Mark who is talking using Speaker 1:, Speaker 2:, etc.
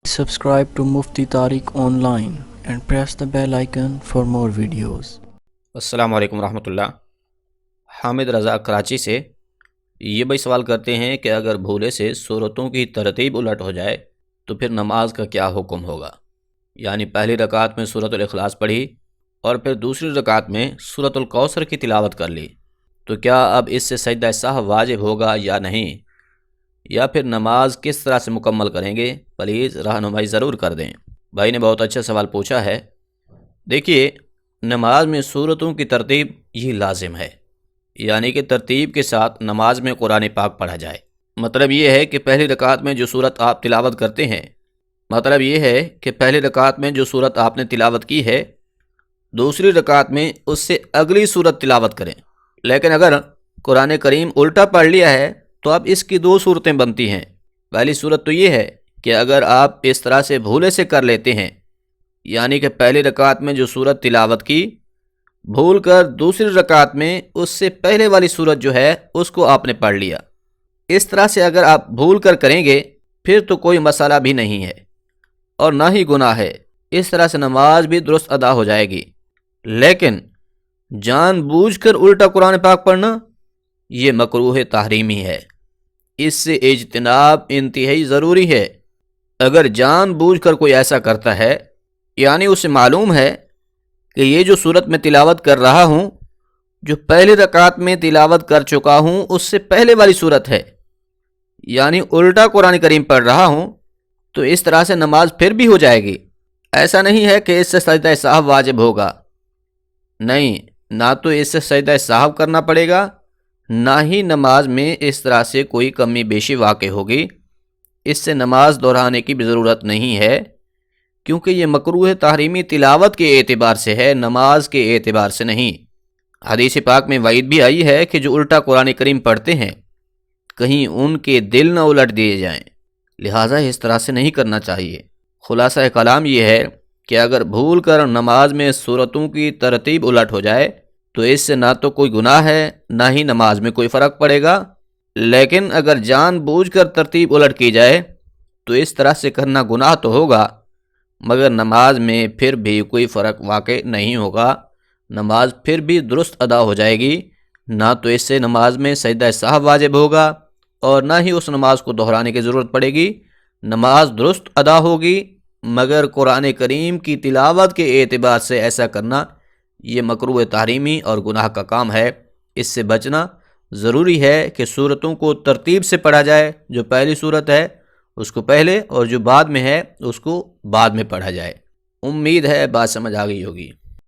Speaker 1: Subscribe to Mufti Tariq Online and press the bell icon for more videos.
Speaker 2: السلام علیکم ورحمۃ اللہ۔ حامد رضا کراچی سے یہ بھائی سوال کرتے ہیں کہ اگر بھولے سے سورتوں کی ترتیب الٹ ہو جائے تو پھر نماز کا کیا حکم ہوگا؟ یعنی پہلی رکعت میں سورۃ الاخلاص پڑھی اور پھر دوسری رکعت میں سورۃ الکوثر کی تلاوت کر لی، تو کیا اب اس سے سجدہ سہو واجب ہوگا یا نہیں، یا پھر نماز کس طرح سے مکمل کریں گے؟ پلیز رہنمائی ضرور کر دیں۔ بھائی نے بہت اچھا سوال پوچھا ہے۔ دیکھیے، نماز میں سورتوں کی ترتیب یہ لازم ہے، یعنی کہ ترتیب کے ساتھ نماز میں قرآن پاک پڑھا جائے۔ مطلب یہ ہے کہ پہلی رکعت میں جو سورت آپ تلاوت کرتے ہیں، آپ نے تلاوت کی ہے، دوسری رکعت میں اس سے اگلی سورت تلاوت کریں۔ لیکن اگر قرآن کریم الٹا پڑھ لیا ہے تو اب اس کی دو صورتیں بنتی ہیں۔ پہلی صورت تو یہ ہے کہ اگر آپ اس طرح سے بھولے سے کر لیتے ہیں، یعنی کہ پہلی رکعت میں جو سورت تلاوت کی، بھول کر دوسری رکعت میں اس سے پہلے والی سورت جو ہے اس کو آپ نے پڑھ لیا، اس طرح سے اگر آپ بھول کر کریں گے پھر تو کوئی مسئلہ بھی نہیں ہے اور نہ ہی گناہ ہے، اس طرح سے نماز بھی درست ادا ہو جائے گی۔ لیکن جان بوجھ کر الٹا قرآن پاک پڑھنا یہ مکروہ تحریمی ہے، اس سے اجتناب انتہائی ضروری ہے۔ اگر جان بوجھ کر کوئی ایسا کرتا ہے، یعنی اسے معلوم ہے کہ یہ جو صورت میں تلاوت کر رہا ہوں، جو پہلی رکعت میں تلاوت کر چکا ہوں اس سے پہلے والی صورت ہے، یعنی الٹا قرآن کریم پڑھ رہا ہوں، تو اس طرح سے نماز پھر بھی ہو جائے گی۔ ایسا نہیں ہے کہ اس سے سجدہ سہو واجب ہوگا، نہیں، نہ تو اس سے سجدہ سہو کرنا پڑے گا، نہ ہی نماز میں اس طرح سے کوئی کمی بیشی واقع ہوگی۔ اس سے نماز دہرانے کی بھی ضرورت نہیں ہے، کیونکہ یہ مکروہ تحریمی تلاوت کے اعتبار سے ہے، نماز کے اعتبار سے نہیں۔ حدیث پاک میں وعید بھی آئی ہے کہ جو الٹا قرآن کریم پڑھتے ہیں کہیں ان کے دل نہ الٹ دیے جائیں، لہٰذا اس طرح سے نہیں کرنا چاہیے۔ خلاصہ کلام یہ ہے کہ اگر بھول کر نماز میں سورتوں کی ترتیب الٹ ہو جائے تو اس سے نہ تو کوئی گناہ ہے، نہ ہی نماز میں کوئی فرق پڑے گا۔ لیکن اگر جان بوجھ کر ترتیب الٹ کی جائے تو اس طرح سے کرنا گناہ تو ہوگا، مگر نماز میں پھر بھی کوئی فرق واقع نہیں ہوگا، نماز پھر بھی درست ادا ہو جائے گی، نہ تو اس سے نماز میں سجدہ سہو واجب ہوگا اور نہ ہی اس نماز کو دہرانے کی ضرورت پڑے گی، نماز درست ادا ہوگی، مگر قرآن کریم کی تلاوت کے اعتبار سے ایسا کرنا یہ مکروہ تحریمی اور گناہ کا کام ہے۔ اس سے بچنا ضروری ہے کہ صورتوں کو ترتیب سے پڑھا جائے، جو پہلی صورت ہے اس کو پہلے اور جو بعد میں ہے اس کو بعد میں پڑھا جائے۔ امید ہے بات سمجھ آ گئی ہوگی۔